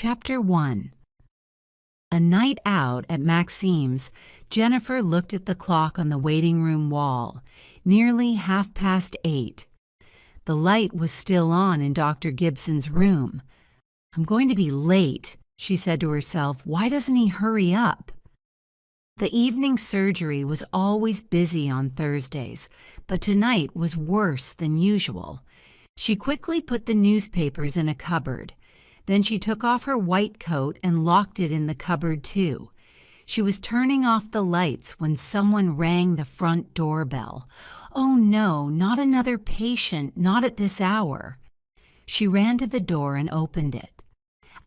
Chapter 1. A night out at Maxime's, Jennifer looked at the clock on the waiting room wall, nearly 8:30. The light was still on in Dr. Gibson's room. "I'm going to be late," she said to herself. "Why doesn't he hurry up?" The evening surgery was always busy on Thursdays, but tonight was worse than usual. She quickly put the newspapers in a cupboard. Then she took off her white coat and locked it in the cupboard too. She was turning off the lights when someone rang the front doorbell. Oh no, not another patient, not at this hour. She ran to the door and opened it.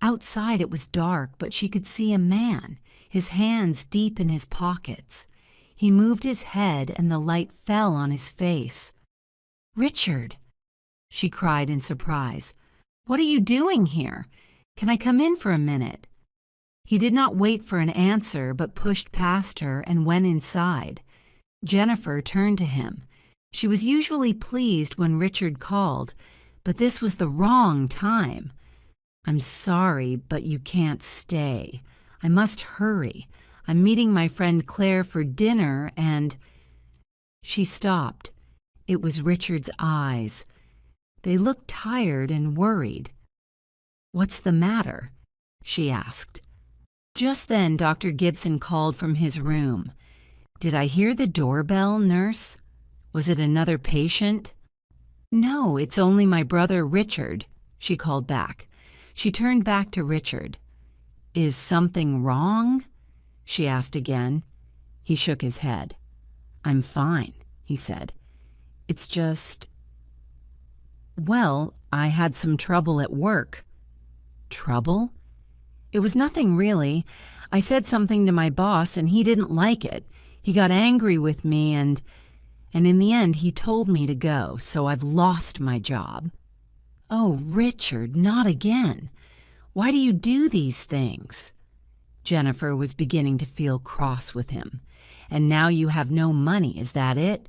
Outside it was dark, but she could see a man, his hands deep in his pockets. He moved his head and the light fell on his face. "Richard!" she cried in surprise. "What are you doing here? Can I come in for a minute?" He did not wait for an answer, but pushed past her and went inside. Jennifer turned to him. She was usually pleased when Richard called, but this was the wrong time. "I'm sorry, but you can't stay. I must hurry. I'm meeting my friend Claire for dinner and—" She stopped. It was Richard's eyes. They looked tired and worried. "What's the matter?" she asked. Just then Dr. Gibson called from his room. "Did I hear the doorbell, nurse? Was it another patient?" "No, it's only my brother Richard," she called back. She turned back to Richard. "Is something wrong?" she asked again. He shook his head. "I'm fine," he said. "It's just... well, I had some trouble at work." "Trouble?" "It was nothing really. I said something to my boss and he didn't like it. He got angry with me and in the end he told me to go, so I've lost my job." "Oh, Richard, not again. Why do you do these things?" Jennifer was beginning to feel cross with him. "And now you have no money, is that it?"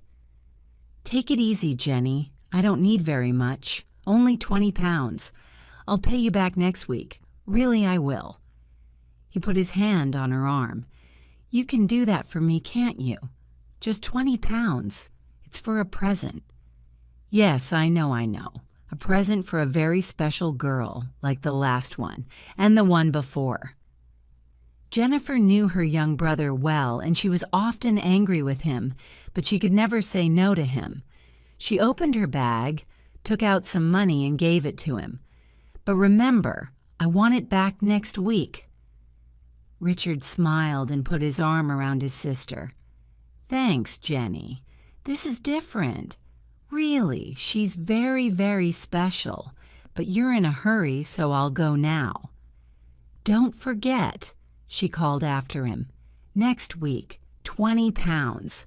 "Take it easy, Jenny. I don't need very much. Only 20 pounds. I'll pay you back next week. Really, I will." He put his hand on her arm. "You can do that for me, can't you? Just 20 pounds. It's for a present." "Yes, I know. A present for a very special girl, like the last one, and the one before." Jennifer knew her young brother well, and she was often angry with him, but she could never say no to him. She opened her bag, took out some money and gave it to him. "But remember, I want it back next week." Richard smiled and put his arm around his sister. "Thanks, Jenny. This is different. Really, she's very, very special. But you're in a hurry, so I'll go now." "Don't forget," she called after him. "Next week, 20 pounds.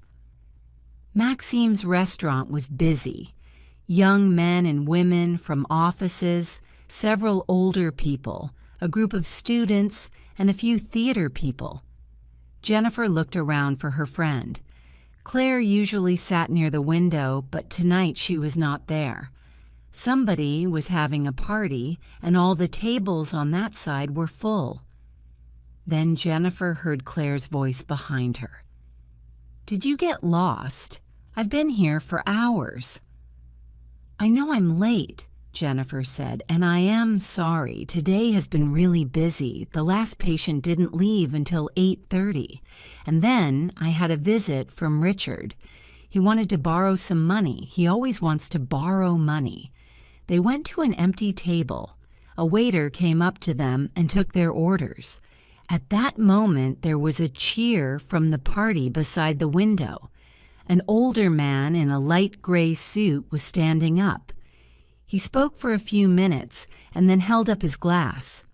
Maxime's restaurant was busy. Young men and women from offices, several older people, a group of students, and a few theater people. Jennifer looked around for her friend. Claire usually sat near the window, but tonight she was not there. Somebody was having a party, and all the tables on that side were full. Then Jennifer heard Claire's voice behind her. "Did you get lost? I've been here for hours." "I know I'm late," Jennifer said, "and I am sorry. Today has been really busy. The last patient didn't leave until 8:30, and then I had a visit from Richard. He wanted to borrow some money. He always wants to borrow money." They went to an empty table. A waiter came up to them and took their orders. At that moment, there was a cheer from the party beside the window. An older man in a light gray suit was standing up. He spoke for a few minutes and then held up his glass.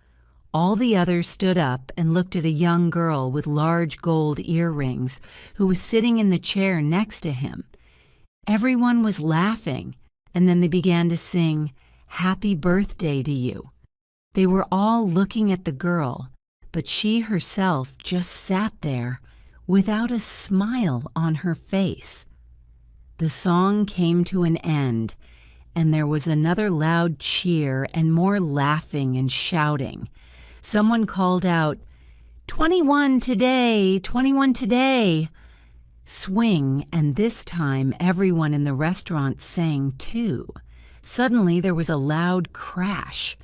All the others stood up and looked at a young girl with large gold earrings who was sitting in the chair next to him. Everyone was laughing, and then they began to sing, "Happy Birthday to You." They were all looking at the girl, but she herself just sat there without a smile on her face. The song came to an end, and there was another loud cheer and more laughing and shouting. Someone called out, 21 today, 21 today. Swing, and this time everyone in the restaurant sang too. Suddenly there was a loud crash.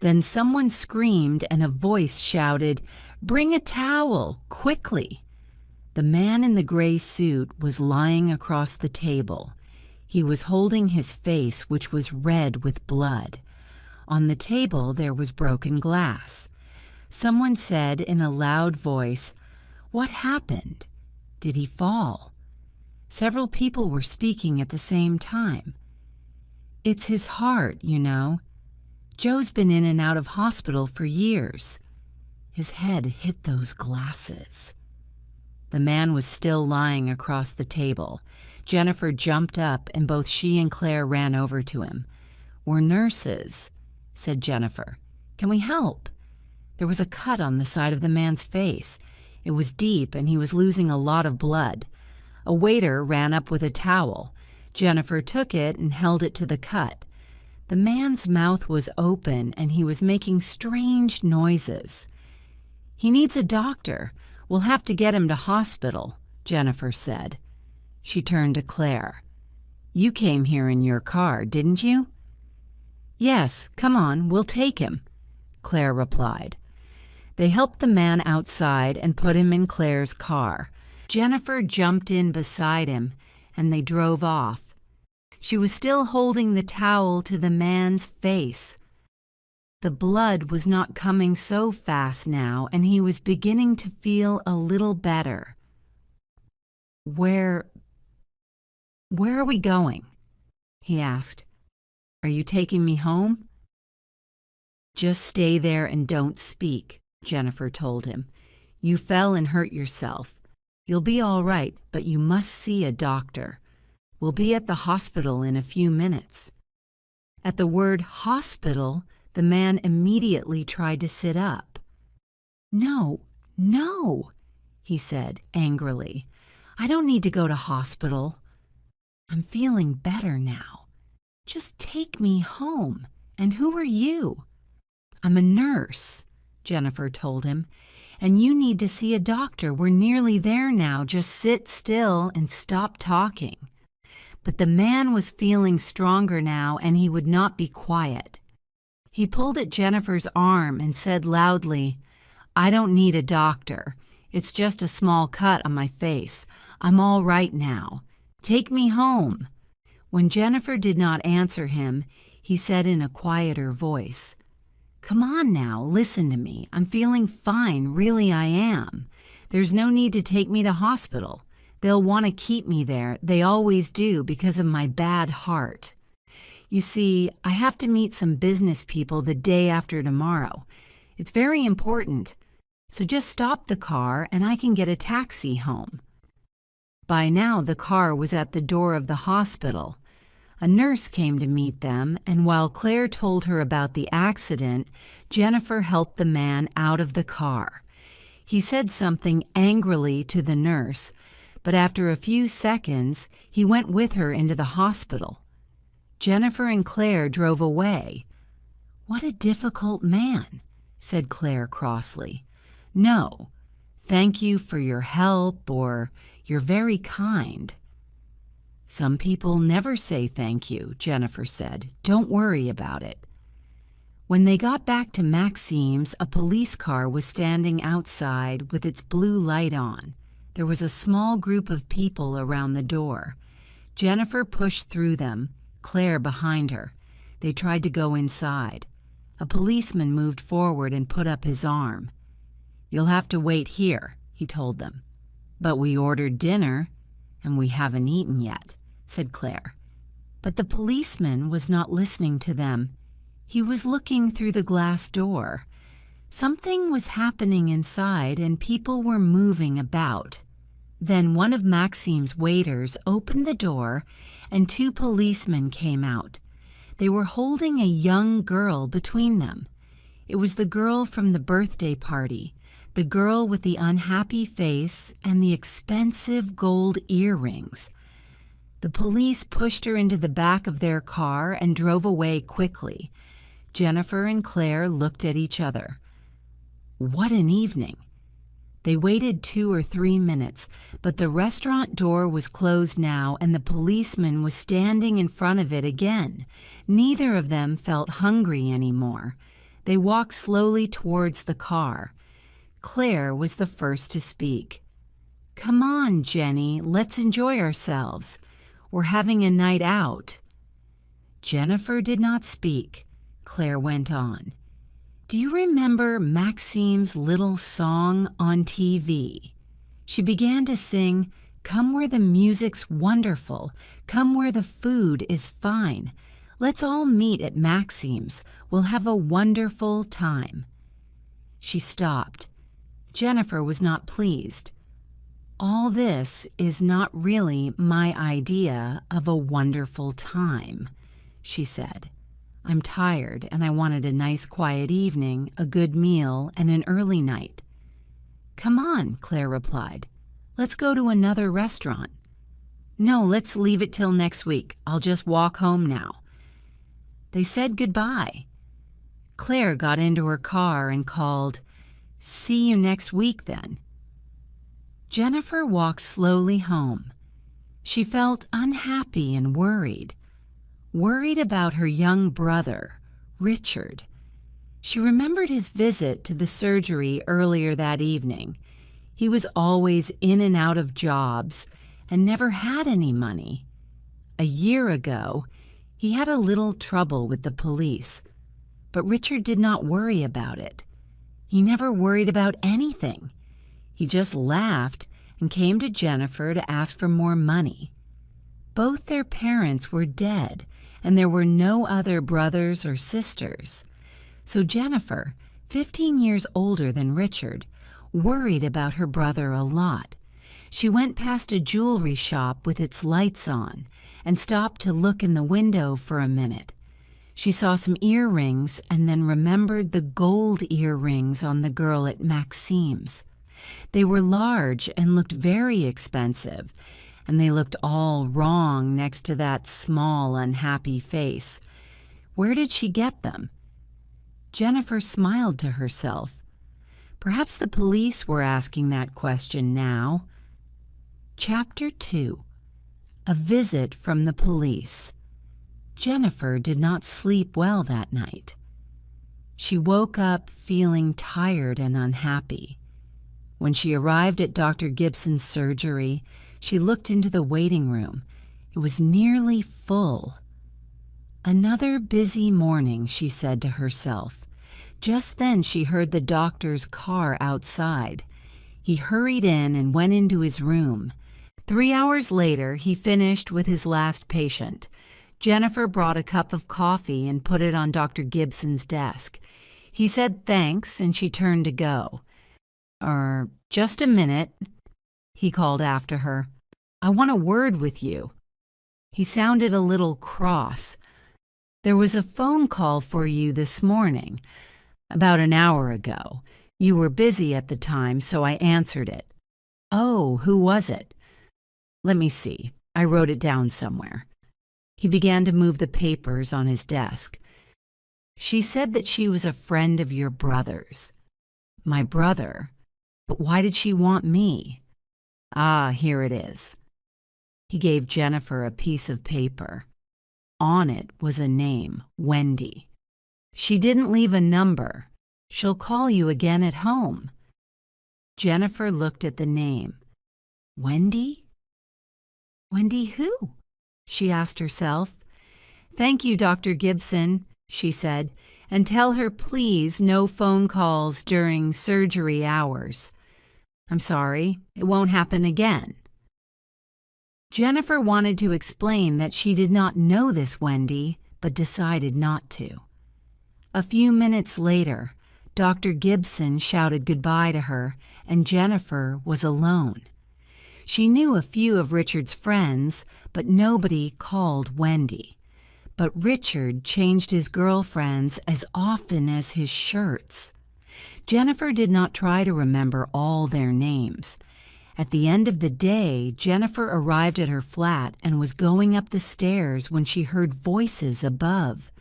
Then someone screamed and a voice shouted, "Bring a towel, quickly!" The man in the gray suit was lying across the table. He was holding his face, which was red with blood. On the table there was broken glass. Someone said in a loud voice, "What happened? Did he fall?" Several people were speaking at the same time. "It's his heart, you know. Joe's been in and out of hospital for years." His head hit those glasses. The man was still lying across the table. Jennifer jumped up, and both she and Claire ran over to him. "We're nurses," said Jennifer. "Can we help?" There was a cut on the side of the man's face. It was deep, and he was losing a lot of blood. A waiter ran up with a towel. Jennifer took it and held it to the cut. The man's mouth was open, and he was making strange noises. "He needs a doctor. We'll have to get him to hospital," Jennifer said. She turned to Claire. "You came here in your car, didn't you?" "Yes, come on, we'll take him," Claire replied. They helped the man outside and put him in Claire's car. Jennifer jumped in beside him, and they drove off. She was still holding the towel to the man's face. The blood was not coming so fast now, and he was beginning to feel a little better. Where are we going?" he asked. "Are you taking me home?" "Just stay there and don't speak," Jennifer told him. "You fell and hurt yourself. You'll be all right, but you must see a doctor. We'll be at the hospital in a few minutes." At the word hospital, the man immediately tried to sit up. "No, no," he said angrily. "I don't need to go to hospital. I'm feeling better now. Just take me home. And who are you?" "I'm a nurse," Jennifer told him. "And you need to see a doctor. We're nearly there now. Just sit still and stop talking." But the man was feeling stronger now, and he would not be quiet. He pulled at Jennifer's arm and said loudly, "I don't need a doctor. It's just a small cut on my face. I'm all right now. Take me home." When Jennifer did not answer him, he said in a quieter voice, "Come on now, listen to me. I'm feeling fine, really I am. There's no need to take me to hospital. They'll want to keep me there. They always do because of my bad heart. You see, I have to meet some business people the day after tomorrow. It's very important. So just stop the car and I can get a taxi home." By now the car was at the door of the hospital. A nurse came to meet them, and while Claire told her about the accident, Jennifer helped the man out of the car. He said something angrily to the nurse, but after a few seconds, he went with her into the hospital. Jennifer and Claire drove away. "What a difficult man," said Claire crossly. "No, thank you for your help," or "You're very kind." "Some people never say thank you," Jennifer said. "Don't worry about it." When they got back to Maxime's, a police car was standing outside with its blue light on. There was a small group of people around the door. Jennifer pushed through them, Claire behind her. They tried to go inside. A policeman moved forward and put up his arm. "You'll have to wait here," he told them. "But we ordered dinner, and we haven't eaten yet," said Claire. But the policeman was not listening to them. He was looking through the glass door. Something was happening inside, and people were moving about. Then one of Maxime's waiters opened the door, and two policemen came out. They were holding a young girl between them. It was the girl from the birthday party, the girl with the unhappy face and the expensive gold earrings. The police pushed her into the back of their car and drove away quickly. Jennifer and Claire looked at each other. What an evening! They waited 2 or 3 minutes, but the restaurant door was closed now and the policeman was standing in front of it again. Neither of them felt hungry anymore. They walked slowly towards the car. Claire was the first to speak. "Come on, Jenny, let's enjoy ourselves. We're having a night out." Jennifer did not speak. Claire went on. "Do you remember Maxime's little song on TV? She began to sing, 'Come where the music's wonderful, come where the food is fine. Let's all meet at Maxime's. We'll have a wonderful time.'" She stopped. Jennifer was not pleased. "All this is not really my idea of a wonderful time," she said. "I'm tired and I wanted a nice quiet evening, a good meal, and an early night." "Come on," Claire replied. "Let's go to another restaurant." "No, let's leave it till next week. I'll just walk home now." They said goodbye. Claire got into her car and called, "See you next week then." Jennifer walked slowly home. She felt unhappy and worried about her young brother, Richard. She remembered his visit to the surgery earlier that evening. He was always in and out of jobs and never had any money. A year ago, he had a little trouble with the police, but Richard did not worry about it. He never worried about anything. He just laughed and came to Jennifer to ask for more money. Both their parents were dead, and there were no other brothers or sisters. So Jennifer, 15 years older than Richard, worried about her brother a lot. She went past a jewelry shop with its lights on and stopped to look in the window for a minute. She saw some earrings and then remembered the gold earrings on the girl at Maxime's. They were large and looked very expensive, and they looked all wrong next to that small, unhappy face. Where did she get them? Jennifer smiled to herself. Perhaps the police were asking that question now. Chapter 2. A Visit from the Police. Jennifer did not sleep well that night. She woke up feeling tired and unhappy. When she arrived at Dr. Gibson's surgery, she looked into the waiting room. It was nearly full. Another busy morning, she said to herself. Just then she heard the doctor's car outside. He hurried in and went into his room. 3 hours later, he finished with his last patient. Jennifer brought a cup of coffee and put it on Dr. Gibson's desk. He said thanks, and she turned to go. Just a minute," he called after her. "I want a word with you." He sounded a little cross. "There was a phone call for you this morning, about an hour ago. You were busy at the time, so I answered it." "Oh, who was it?" "Let me see. I wrote it down somewhere." He began to move the papers on his desk. "She said that she was a friend of your brother's." "My brother? But why did she want me?" "Ah, here it is." He gave Jennifer a piece of paper. On it was a name, Wendy. "She didn't leave a number. She'll call you again at home." Jennifer looked at the name. Wendy? Wendy who? She asked herself. "Thank you, Dr. Gibson," she said, "and tell her please no phone calls during surgery hours. I'm sorry, it won't happen again." Jennifer wanted to explain that she did not know this Wendy, but decided not to. A few minutes later, Dr. Gibson shouted goodbye to her, and Jennifer was alone. She knew a few of Richard's friends, but nobody called Wendy. But Richard changed his girlfriends as often as his shirts. Jennifer did not try to remember all their names. At the end of the day, Jennifer arrived at her flat and was going up the stairs when she heard voices above.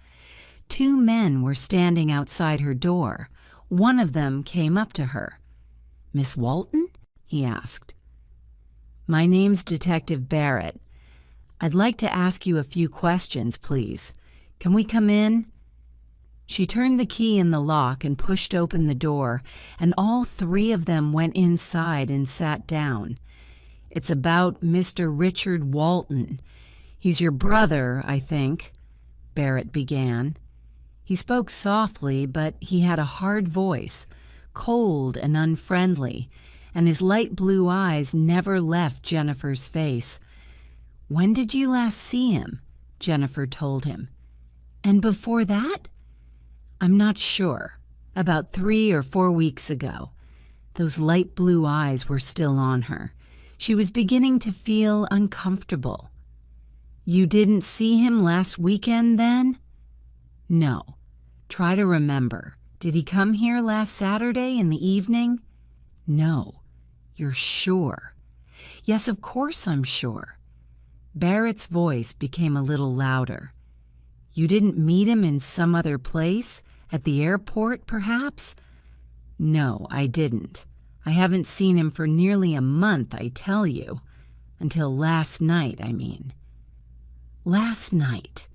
2 men were standing outside her door. One of them came up to her. "Miss Walton?" he asked. "My name's Detective Barrett. I'd like to ask you a few questions, please. Can we come in?" She turned the key in the lock and pushed open the door, and all three of them went inside and sat down. "It's about Mr. Richard Walton. He's your brother, I think," Barrett began. He spoke softly, but he had a hard voice, cold and unfriendly, and his light blue eyes never left Jennifer's face. "When did you last see him?" Jennifer told him. "And before that?" "I'm not sure. About 3 or 4 weeks ago." Those light blue eyes were still on her. She was beginning to feel uncomfortable. "You didn't see him last weekend, then?" "No. Try to remember. Did he come here last Saturday in the evening?" "No." "You're sure?" "Yes, of course I'm sure." Barrett's voice became a little louder. "You didn't meet him in some other place? At the airport, perhaps?" "No, I didn't. I haven't seen him for nearly a month, I tell you. Until last night, I mean." "Last night,"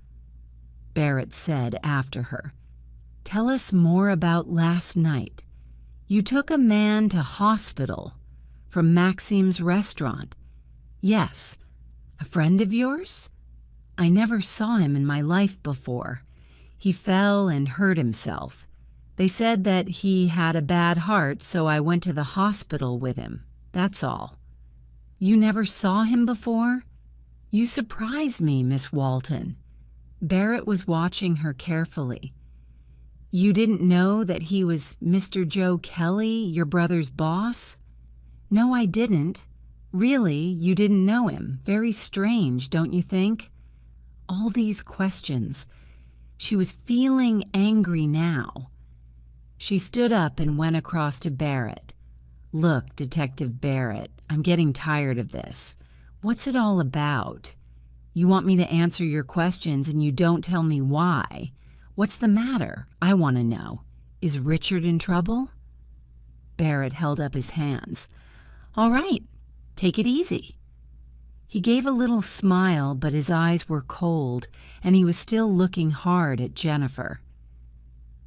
Barrett said after her. "Tell us more about last night. You took a man to hospital from Maxim's restaurant." "Yes. A friend of yours?" "I never saw him in my life before. He fell and hurt himself. They said that he had a bad heart, so I went to the hospital with him. That's all." "You never saw him before? You surprise me, Miss Walton." Barrett was watching her carefully. "You didn't know that he was Mr. Joe Kelly, your brother's boss?" "No, I didn't. Really, you didn't know him. Very strange, don't you think?" All these questions. She was feeling angry now. She stood up and went across to Barrett. "Look, Detective Barrett, I'm getting tired of this. What's it all about? You want me to answer your questions and you don't tell me why. What's the matter? I want to know. Is Richard in trouble?" Barrett held up his hands. "All right, take it easy." He gave a little smile, but his eyes were cold, and he was still looking hard at Jennifer.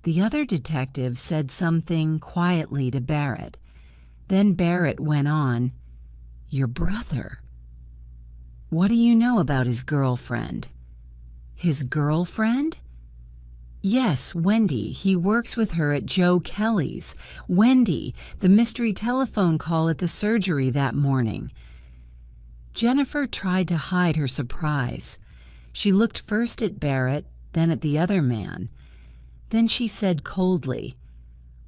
The other detective said something quietly to Barrett. Then Barrett went on, "Your brother. What do you know about his girlfriend?" "His girlfriend?" "Yes, Wendy. He works with her at Joe Kelly's. Wendy, the mystery telephone call at the surgery that morning." Jennifer tried to hide her surprise. She looked first at Barrett, then at the other man. Then she said coldly,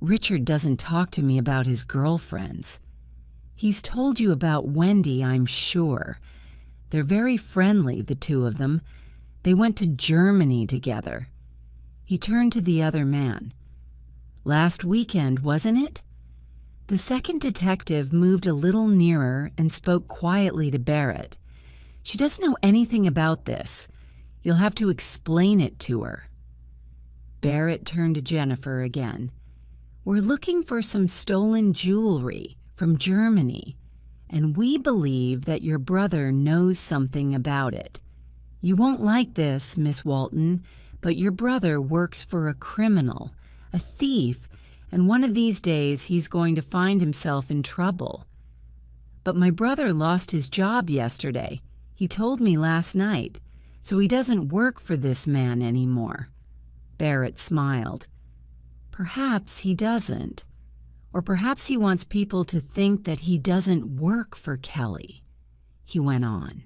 "Richard doesn't talk to me about his girlfriends. He's told you about Wendy, I'm sure. They're very friendly, the two of them. They went to Germany together." He turned to the other man. "Last weekend, wasn't it?" The second detective moved a little nearer and spoke quietly to Barrett. "She doesn't know anything about this. You'll have to explain it to her." Barrett turned to Jennifer again. "We're looking for some stolen jewelry from Germany, and we believe that your brother knows something about it. You won't like this, Miss Walton, but your brother works for a criminal, a thief, and one of these days he's going to find himself in trouble." "But my brother lost his job yesterday. He told me last night. So he doesn't work for this man anymore." Barrett smiled. "Perhaps he doesn't. Or perhaps he wants people to think that he doesn't work for Kelly." He went on.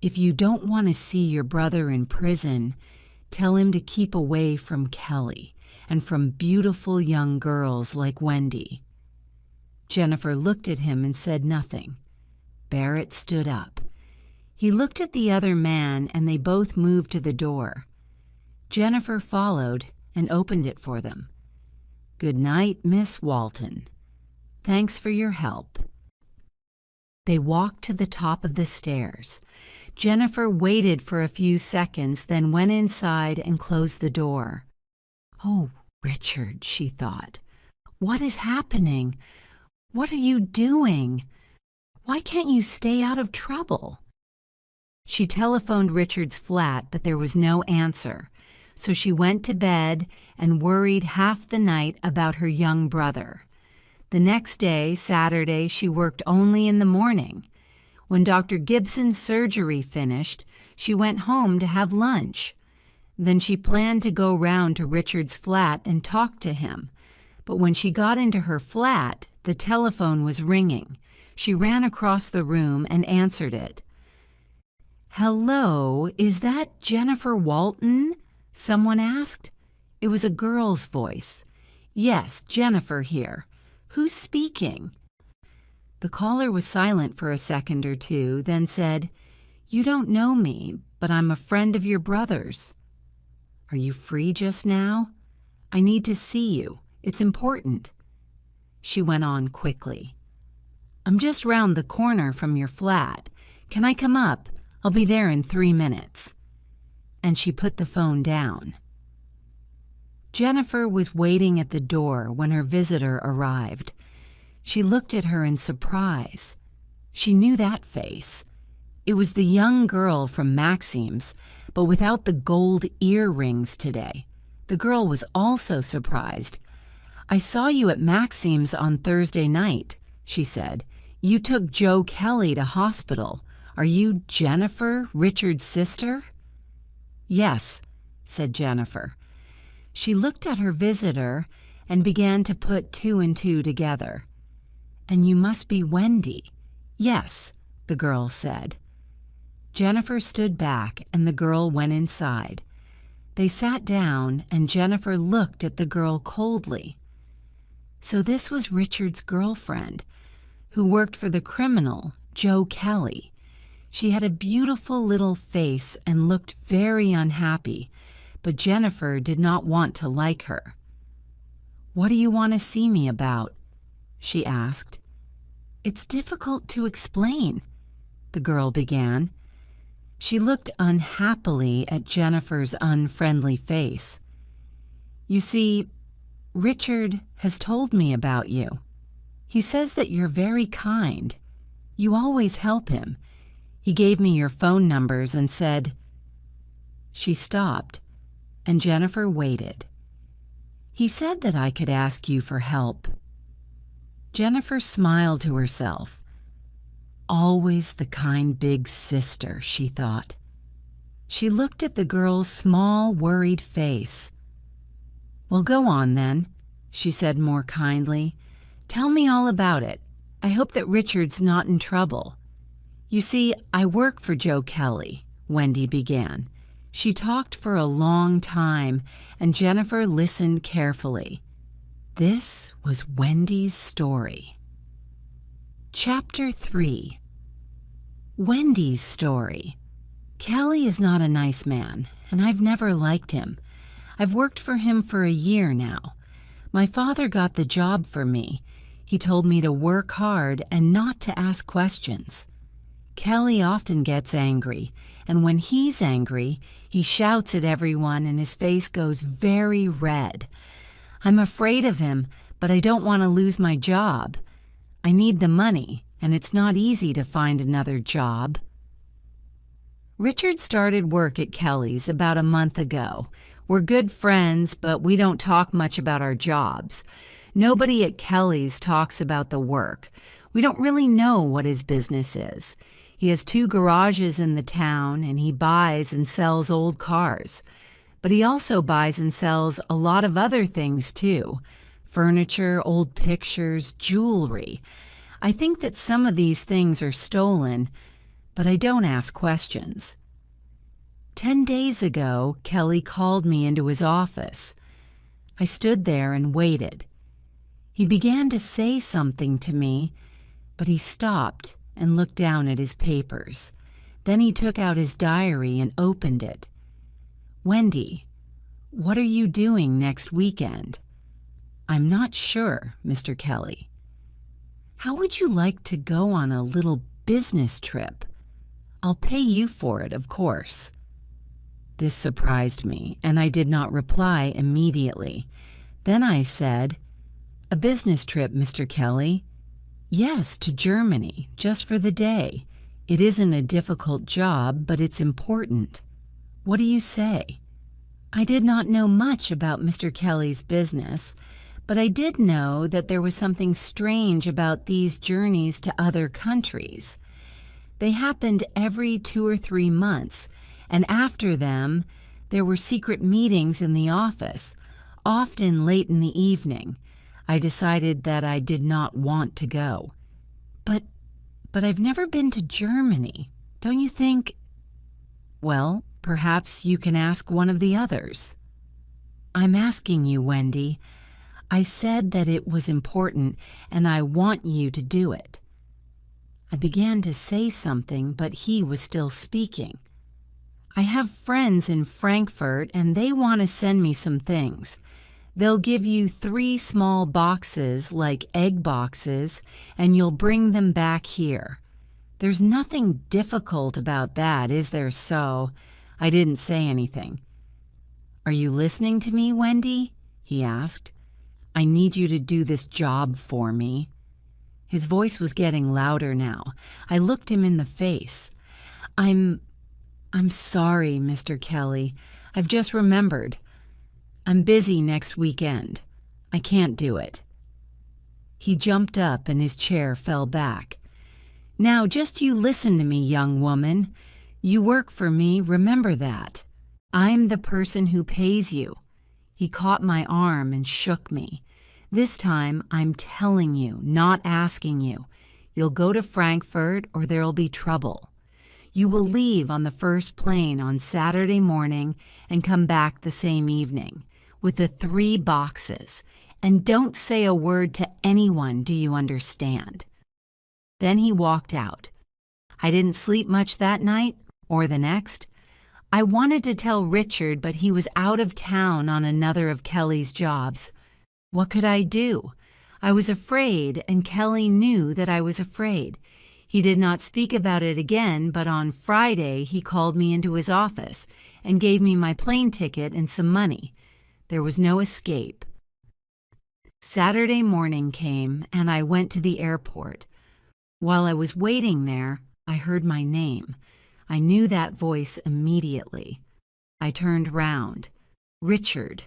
"If you don't want to see your brother in prison, tell him to keep away from Kelly and from beautiful young girls like Wendy." Jennifer looked at him and said nothing. Barrett stood up. He looked at the other man, and they both moved to the door. Jennifer followed and opened it for them. "Good night, Miss Walton. Thanks for your help." They walked to the top of the stairs. Jennifer waited for a few seconds, then went inside and closed the door. "Oh, Richard," she thought. What is happening? What are you doing? Why can't you stay out of trouble?" She telephoned Richard's flat, but there was no answer, so she went to bed and worried half the night about her young brother. The next day, Saturday, she worked only in the morning. When Dr. Gibson's surgery finished, she went home to have lunch. Then she planned to go round to Richard's flat and talk to him. But when she got into her flat, the telephone was ringing. She ran across the room and answered it. "Hello, is that Jennifer Walton?" someone asked. It was a girl's voice. "Yes, Jennifer here. Who's speaking?" The caller was silent for a second or two, then said, "You don't know me, but I'm a friend of your brother's." "Are you free just now? I need to see you. It's important." She went on quickly. "I'm just round the corner from your flat. Can I come up? I'll be there in 3 minutes." And she put the phone down. Jennifer was waiting at the door when her visitor arrived. She looked at her in surprise. She knew that face. It was the young girl from Maxime's, but without the gold earrings today. The girl was also surprised. "I saw you at Maxime's on Thursday night," she said. "You took Joe Kelly to hospital. Are you Jennifer, Richard's sister?" "Yes," said Jennifer. She looked at her visitor and began to put 2 and 2 together. "And you must be Wendy." "Yes," the girl said. Jennifer stood back and the girl went inside. They sat down and Jennifer looked at the girl coldly. So this was Richard's girlfriend, who worked for the criminal, Joe Kelly. She had a beautiful little face and looked very unhappy, but Jennifer did not want to like her. "What do you want to see me about?" she asked. "It's difficult to explain," the girl began. She looked unhappily at Jennifer's unfriendly face. "You see, Richard has told me about you. He says that you're very kind. You always help him. He gave me your phone numbers and said—" She stopped, and Jennifer waited. "He said that I could ask you for help." Jennifer smiled to herself. Always the kind big sister, she thought. She looked at the girl's small, worried face. "Well, go on then," she said more kindly. "Tell me all about it. I hope that Richard's not in trouble." "You see, I work for Joe Kelly," Wendy began. She talked for a long time, and Jennifer listened carefully. This was Wendy's story. Chapter 3. Wendy's story. Kelly is not a nice man, and I've never liked him. I've worked for him for a year now. My father got the job for me. He told me to work hard and not to ask questions. Kelly often gets angry, and when he's angry, he shouts at everyone and his face goes very red. I'm afraid of him, but I don't want to lose my job. I need the money, and it's not easy to find another job. Richard started work at Kelly's about a month ago. We're good friends, but we don't talk much about our jobs. Nobody at Kelly's talks about the work. We don't really know what his business is. He has 2 garages in the town, and he buys and sells old cars. But he also buys and sells a lot of other things, too. Furniture, old pictures, jewelry. I think that some of these things are stolen, but I don't ask questions. 10 days ago, Kelly called me into his office. I stood there and waited. He began to say something to me, but he stopped and looked down at his papers. Then he took out his diary and opened it. "Wendy, what are you doing next weekend?" "I'm not sure, Mr. Kelly." "How would you like to go on a little business trip? I'll pay you for it, of course." This surprised me, and I did not reply immediately. Then I said, "A business trip, Mr. Kelly." "Yes, to Germany, just for the day. It isn't a difficult job, but it's important." "What do you say?" I did not know much about Mr. Kelly's business, but I did know that there was something strange about these journeys to other countries. They happened every 2 or 3 months, and after them, there were secret meetings in the office, often late in the evening. I decided that I did not want to go. But I've never been to Germany. Don't you think? Well, perhaps you can ask one of the others. I'm asking you, Wendy. I said that it was important, and I want you to do it. I began to say something, but he was still speaking. I have friends in Frankfurt, and they want to send me some things. They'll give you 3 small boxes, like egg boxes, and you'll bring them back here. There's nothing difficult about that, is there? So I didn't say anything. Are you listening to me, Wendy? He asked. I need you to do this job for me. His voice was getting louder now. I looked him in the face. I'm sorry, Mr. Kelly. I've just remembered. I'm busy next weekend. I can't do it. He jumped up and his chair fell back. Now, just you listen to me, young woman. You work for me, remember that. I'm the person who pays you. He caught my arm and shook me. This time, I'm telling you, not asking you. You'll go to Frankfurt or there'll be trouble. You will leave on the first plane on Saturday morning and come back the same evening with the 3 boxes. And don't say a word to anyone, do you understand? Then he walked out. I didn't sleep much that night or the next. I wanted to tell Richard, but he was out of town on another of Kelly's jobs. What could I do? I was afraid, and Kelly knew that I was afraid. He did not speak about it again, but on Friday he called me into his office and gave me my plane ticket and some money. There was no escape. Saturday morning came, and I went to the airport. While I was waiting there, I heard my name. I knew that voice immediately. I turned round. "Richard,"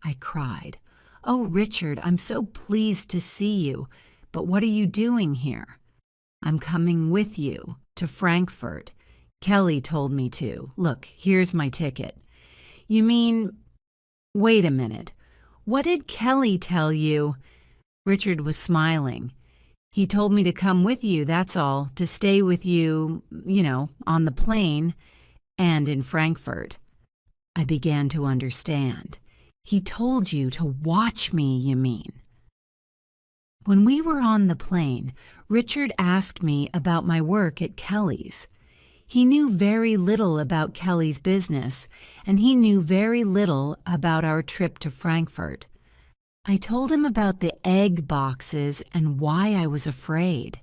I cried. "Oh, Richard, I'm so pleased to see you, but what are you doing here?" "I'm coming with you to Frankfurt. Kelly told me to. Look, here's my ticket." "You mean—" "Wait a minute. What did Kelly tell you?" Richard was smiling. "He told me to come with you, that's all, to stay with you, on the plane and in Frankfurt." I began to understand. "He told you to watch me, you mean?" When we were on the plane, Richard asked me about my work at Kelly's. He knew very little about Kelly's business, and he knew very little about our trip to Frankfurt. I told him about the egg boxes and why I was afraid.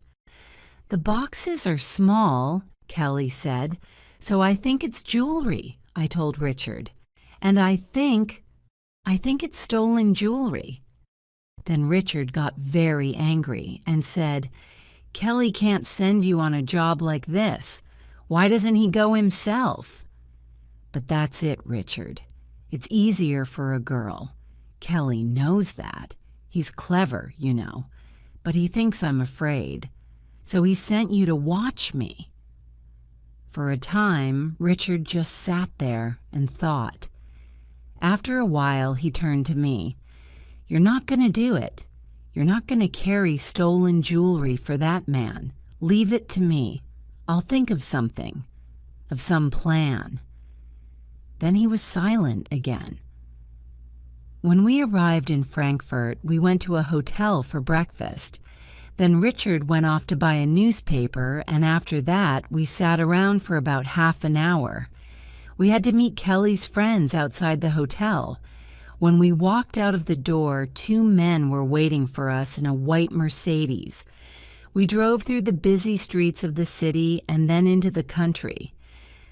"The boxes are small," Kelly said, "so I think it's jewelry," I told Richard. "And I think it's stolen jewelry." Then Richard got very angry and said, "Kelly can't send you on a job like this. Why doesn't he go himself?" But that's it, Richard. It's easier for a girl. Kelly knows that. He's clever, but he thinks I'm afraid. So he sent you to watch me. For a time, Richard just sat there and thought. After a while, he turned to me. "You're not going to do it. You're not going to carry stolen jewelry for that man. Leave it to me. I'll think of something, of some plan." Then he was silent again. When we arrived in Frankfurt, we went to a hotel for breakfast. Then Richard went off to buy a newspaper, and after that, we sat around for about half an hour. We had to meet Kelly's friends outside the hotel. When we walked out of the door, 2 men were waiting for us in a white Mercedes. We drove through the busy streets of the city and then into the country.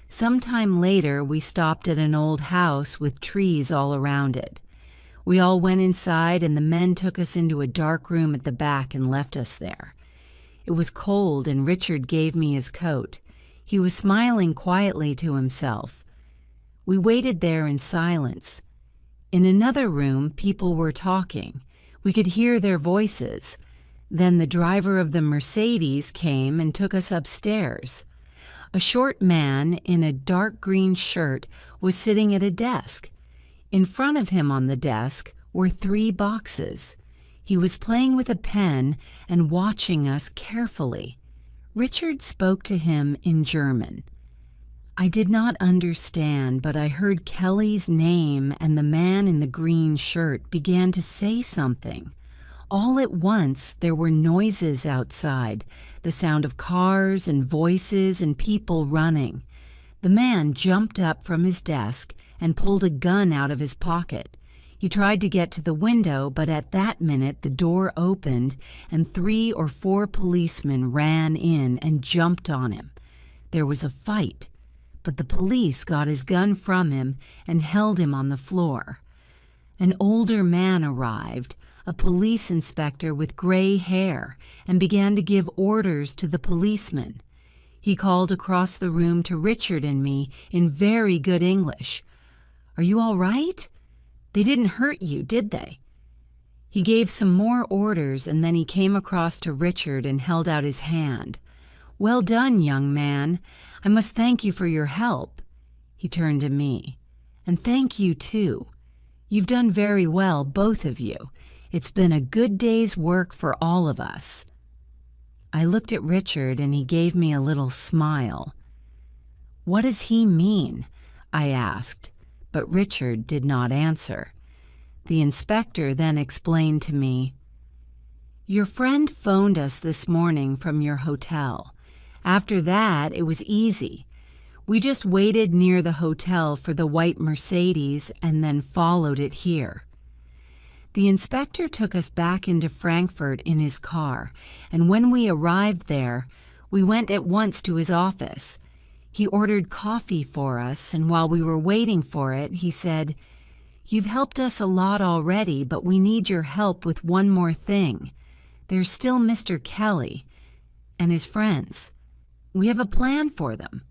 Sometime later, we stopped at an old house with trees all around it. We all went inside, and the men took us into a dark room at the back and left us there. It was cold, and Richard gave me his coat. He was smiling quietly to himself. We waited there in silence. In another room, people were talking. We could hear their voices. Then the driver of the Mercedes came and took us upstairs. A short man in a dark green shirt was sitting at a desk. In front of him on the desk were 3 boxes. He was playing with a pen and watching us carefully. Richard spoke to him in German. I did not understand, but I heard Kelly's name, and the man in the green shirt began to say something. All at once, there were noises outside, the sound of cars and voices and people running. The man jumped up from his desk and pulled a gun out of his pocket. He tried to get to the window, but at that minute the door opened and 3 or 4 policemen ran in and jumped on him. There was a fight, but the police got his gun from him and held him on the floor. An older man arrived, a police inspector with gray hair, and began to give orders to the policemen. He called across the room to Richard and me in very good English. "Are you all right? They didn't hurt you, did they?" He gave some more orders, and then he came across to Richard and held out his hand. "Well done, young man. I must thank you for your help." He turned to me. "And thank you, too. You've done very well, both of you. It's been a good day's work for all of us." I looked at Richard, and he gave me a little smile. "What does he mean?" I asked, but Richard did not answer. The inspector then explained to me, "Your friend phoned us this morning from your hotel. After that, it was easy. We just waited near the hotel for the white Mercedes and then followed it here." The inspector took us back into Frankfurt in his car, and when we arrived there, we went at once to his office. He ordered coffee for us, and while we were waiting for it, he said, "You've helped us a lot already, but we need your help with one more thing. There's still Mr. Kelly and his friends. We have a plan for them."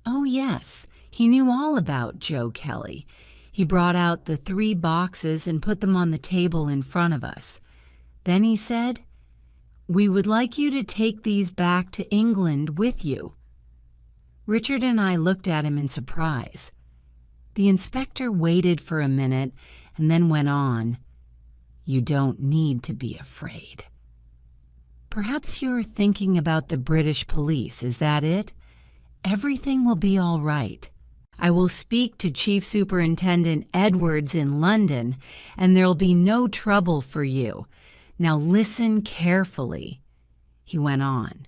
Oh, yes, he knew all about Joe Kelly. He brought out the 3 boxes and put them on the table in front of us. Then he said, "We would like you to take these back to England with you." Richard and I looked at him in surprise. The inspector waited for a minute and then went on, "You don't need to be afraid. Perhaps you're thinking about the British police, is that it? Everything will be all right. I will speak to Chief Superintendent Edwards in London, and there'll be no trouble for you. Now listen carefully," he went on.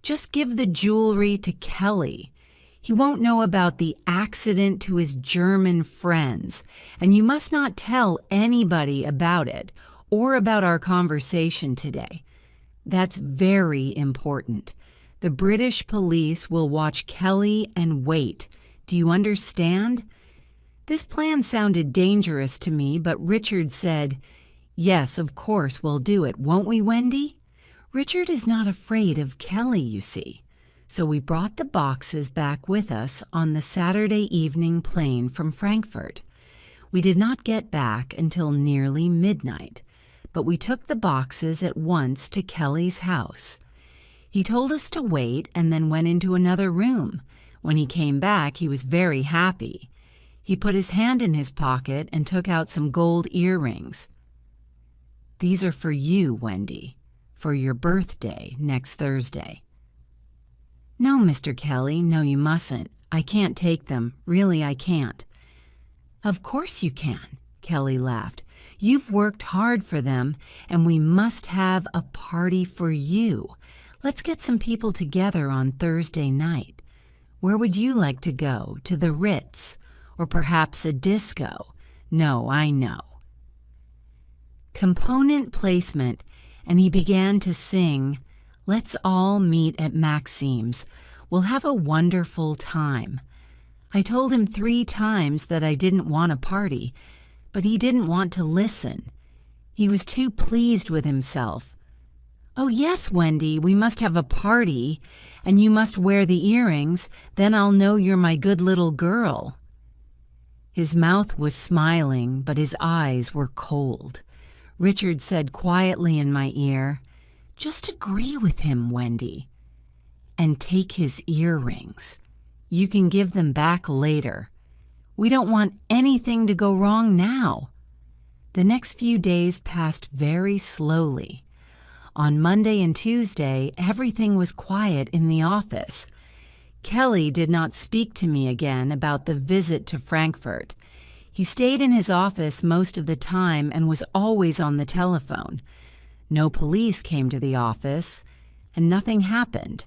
"Just give the jewelry to Kelly. He won't know about the accident to his German friends, and you must not tell anybody about it or about our conversation today. That's very important. The British police will watch Kelly and wait. Do you understand?" This plan sounded dangerous to me, but Richard said, "Yes, of course, we'll do it, won't we, Wendy?" Richard is not afraid of Kelly, you see. So we brought the boxes back with us on the Saturday evening plane from Frankfurt. We did not get back until nearly midnight, but we took the boxes at once to Kelly's house. He told us to wait and then went into another room. When he came back, he was very happy. He put his hand in his pocket and took out some gold earrings. "These are for you, Wendy, for your birthday next Thursday." "No, Mr. Kelly, no, you mustn't. I can't take them. Really, I can't." "Of course you can," Kelly laughed. "You've worked hard for them, and we must have a party for you. Let's get some people together on Thursday night. Where would you like to go? To the Ritz? Or perhaps a disco? No, I know." Component placement, and he began to sing, "Let's all meet at Maxime's. We'll have a wonderful time." I told him 3 times that I didn't want a party, but he didn't want to listen. He was too pleased with himself. "Oh, yes, Wendy, we must have a party, and you must wear the earrings. Then I'll know you're my good little girl." His mouth was smiling, but his eyes were cold. Richard said quietly in my ear, "Just agree with him, Wendy, and take his earrings. You can give them back later. We don't want anything to go wrong now." The next few days passed very slowly. On Monday and Tuesday, everything was quiet in the office. Kelly did not speak to me again about the visit to Frankfurt. He stayed in his office most of the time and was always on the telephone. No police came to the office, and nothing happened.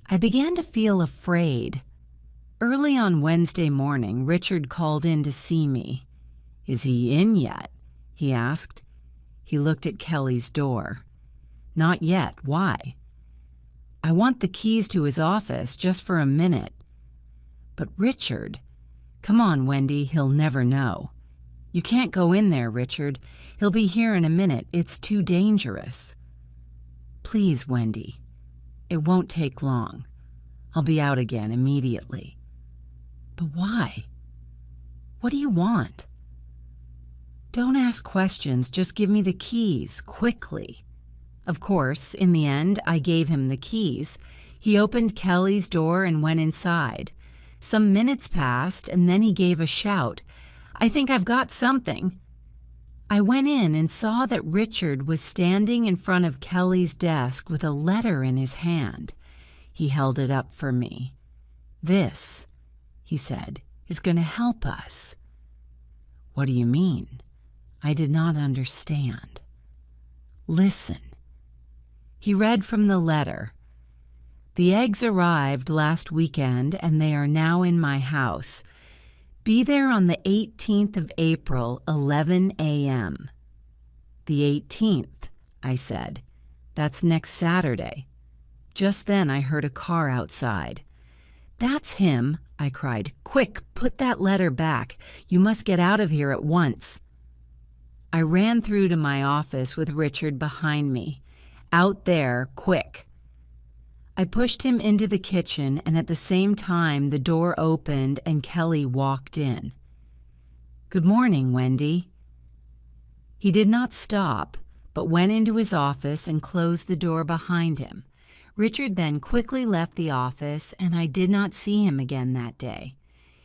I began to feel afraid. Early on Wednesday morning, Richard called in to see me. "Is he in yet?" he asked. He looked at Kelly's door. "Not yet. Why?" "I want the keys to his office just for a minute." "But Richard—" "Come on, Wendy, he'll never know." "You can't go in there, Richard. He'll be here in a minute. It's too dangerous." "Please, Wendy. It won't take long. I'll be out again immediately." "But why? What do you want?" "Don't ask questions. Just give me the keys, quickly." Of course, in the end, I gave him the keys. He opened Kelly's door and went inside. Some minutes passed, and then he gave a shout. "I think I've got something." I went in and saw that Richard was standing in front of Kelly's desk with a letter in his hand. He held it up for me. "This," he said, "is going to help us." "What do you mean?" I did not understand. "Listen." He read from the letter. "The eggs arrived last weekend and they are now in my house. Be there on the 18th of April, 11 a.m. "The 18th, I said. "That's next Saturday." Just then I heard a car outside. "That's him," I cried. "Quick, put that letter back. You must get out of here at once." I ran through to my office with Richard behind me. "Out there, quick." I pushed him into the kitchen, and at the same time the door opened and Kelly walked in. "Good morning, Wendy." He did not stop, but went into his office and closed the door behind him. Richard then quickly left the office, and I did not see him again that day.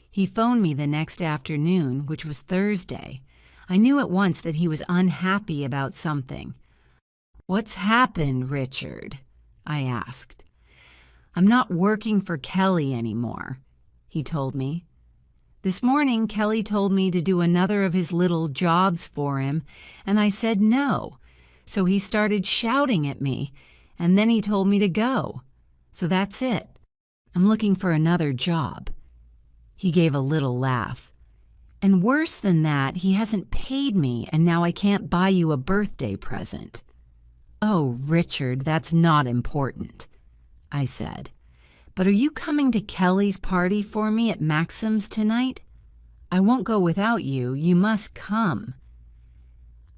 He phoned me the next afternoon, which was Thursday. I knew at once that he was unhappy about something. "What's happened, Richard?" I asked. "I'm not working for Kelly anymore," he told me. "This morning, Kelly told me to do another of his little jobs for him, and I said no. So he started shouting at me, and then he told me to go. So that's it. I'm looking for another job." He gave a little laugh. "And worse than that, he hasn't paid me, and now I can't buy you a birthday present." "Oh, Richard, that's not important," I said. "But are you coming to Kelly's party for me at Maxim's tonight? I won't go without you. You must come."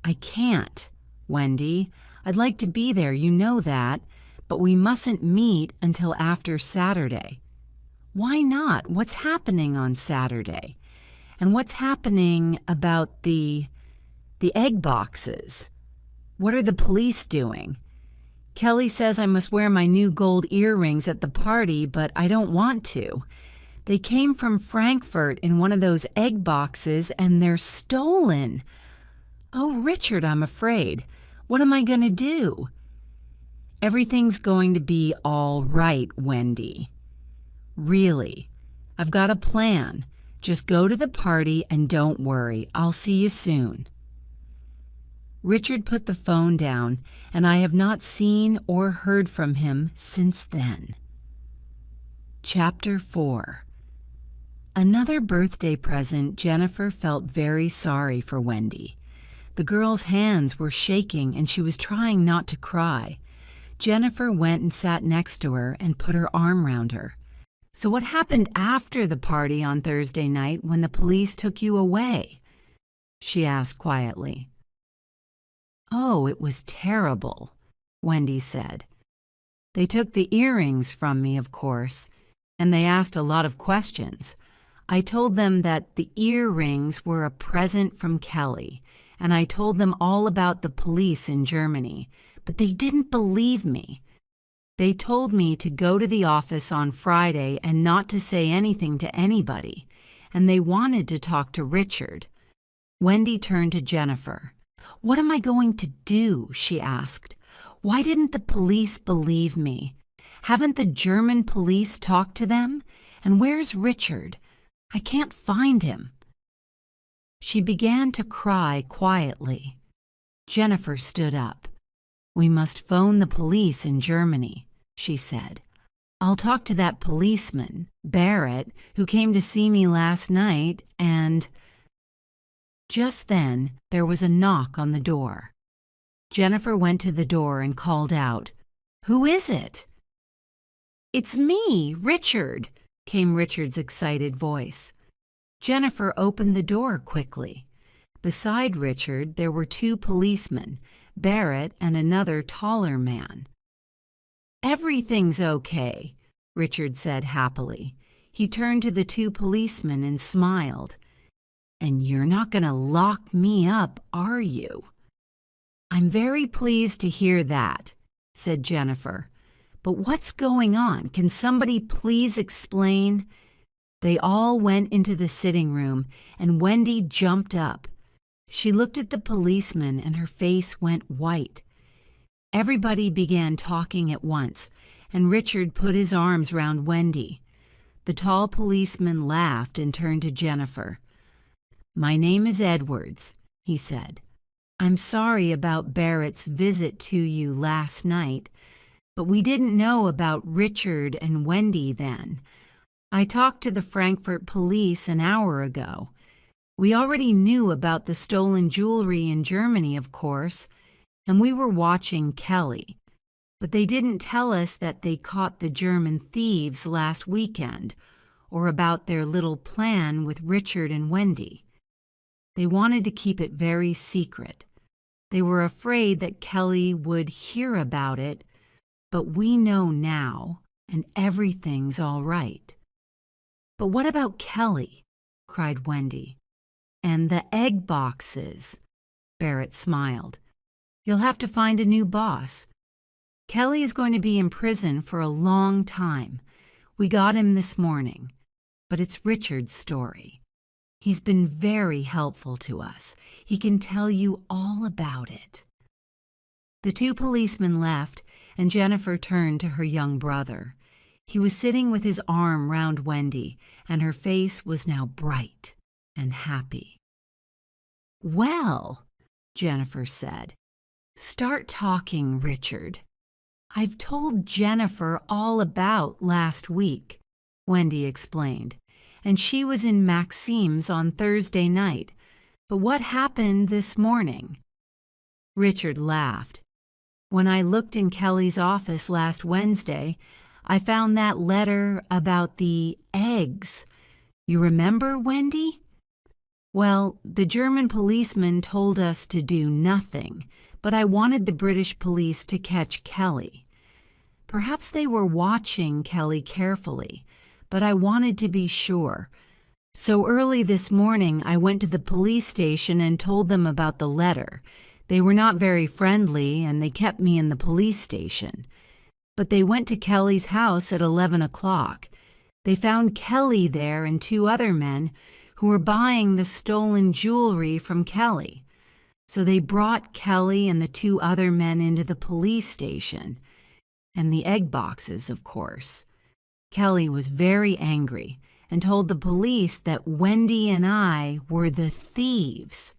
"I can't, Wendy. I'd like to be there, you know that, but we mustn't meet until after Saturday." "Why not? What's happening on Saturday? And what's happening about the egg boxes? What are the police doing? Kelly says I must wear my new gold earrings at the party, but I don't want to. They came from Frankfurt in one of those egg boxes, and they're stolen. Oh, Richard, I'm afraid. What am I going to do?" "Everything's going to be all right, Wendy. Really. I've got a plan. Just go to the party and don't worry. I'll see you soon." Richard put the phone down, and I have not seen or heard from him since then. Chapter 4. Another birthday present, Jennifer felt very sorry for Wendy. The girl's hands were shaking and she was trying not to cry. Jennifer went and sat next to her and put her arm round her. "So what happened after the party on Thursday night when the police took you away?" she asked quietly. "Oh, it was terrible," Wendy said. "They took the earrings from me, of course, and they asked a lot of questions. I told them that the earrings were a present from Kelly, and I told them all about the police in Germany, but they didn't believe me. They told me to go to the office on Friday and not to say anything to anybody, and they wanted to talk to Richard." Wendy turned to Jennifer. "What am I going to do?" she asked. "Why didn't the police believe me? Haven't the German police talked to them? And where's Richard? I can't find him." She began to cry quietly. Jennifer stood up. "We must phone the police in Germany," she said. "I'll talk to that policeman, Barrett, who came to see me last night, and—" Just then, there was a knock on the door. Jennifer went to the door and called out, "Who is it?" "It's me, Richard," came Richard's excited voice. Jennifer opened the door quickly. Beside Richard, there were two policemen, Barrett and another taller man. "Everything's okay," Richard said happily. He turned to the two policemen and smiled. "And you're not going to lock me up, are you?" "I'm very pleased to hear that," said Jennifer. "But what's going on? Can somebody please explain?" They all went into the sitting room, and Wendy jumped up. She looked at the policeman, and her face went white. Everybody began talking at once, and Richard put his arms round Wendy. The tall policeman laughed and turned to Jennifer. "My name is Edwards," he said. "I'm sorry about Barrett's visit to you last night, but we didn't know about Richard and Wendy then. I talked to the Frankfurt police an hour ago. We already knew about the stolen jewelry in Germany, of course, and we were watching Kelly. But they didn't tell us that they caught the German thieves last weekend, or about their little plan with Richard and Wendy. They wanted to keep it very secret. They were afraid that Kelly would hear about it, but we know now, and everything's all right." "But what about Kelly?" cried Wendy. "And the egg boxes," Barrett smiled. "You'll have to find a new boss. Kelly is going to be in prison for a long time. We got him this morning, but it's Richard's story. He's been very helpful to us. He can tell you all about it." The two policemen left, and Jennifer turned to her young brother. He was sitting with his arm round Wendy, and her face was now bright and happy. "Well," Jennifer said, "start talking, Richard." "I've told Jennifer all about last week," Wendy explained, "and she was in Maxime's on Thursday night. But what happened this morning?" Richard laughed. "When I looked in Kelly's office last Wednesday, I found that letter about the eggs. You remember, Wendy? Well, the German policeman told us to do nothing, but I wanted the British police to catch Kelly. Perhaps they were watching Kelly carefully, but I wanted to be sure. So early this morning, I went to the police station and told them about the letter. They were not very friendly, and they kept me in the police station. But they went to Kelly's house at 11 o'clock. They found Kelly there and two other men who were buying the stolen jewelry from Kelly. So they brought Kelly and the two other men into the police station. And the egg boxes, of course. Kelly was very angry and told the police that Wendy and I were the thieves.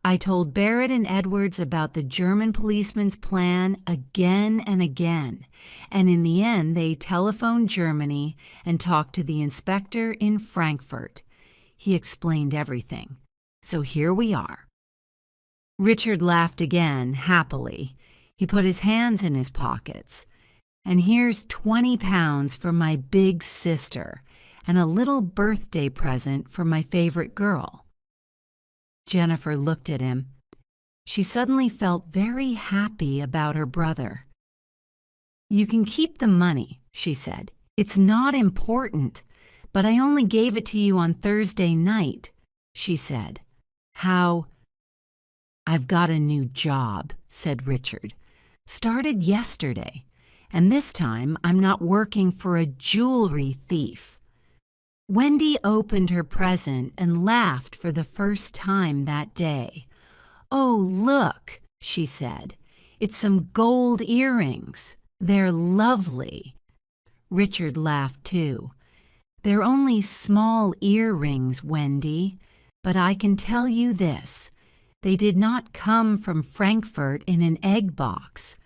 I told Barrett and Edwards about the German policeman's plan again and again, and in the end they telephoned Germany and talked to the inspector in Frankfurt. He explained everything. So here we are. Richard laughed again, happily. He put his hands in his pockets. "And here's 20 pounds for my big sister, and a little birthday present for my favorite girl." Jennifer looked at him. She suddenly felt very happy about her brother. "You can keep the money," she said. "It's not important, but I only gave it to you on Thursday night," she said. "How—" "I've got a new job," said Richard. "Started yesterday, and this time I'm not working for a jewelry thief." Wendy opened her present and laughed for the first time that day. "Oh, look," she said. "It's some gold earrings. They're lovely." Richard laughed too. "They're only small earrings, Wendy, but I can tell you this. They did not come from Frankfurt in an egg box.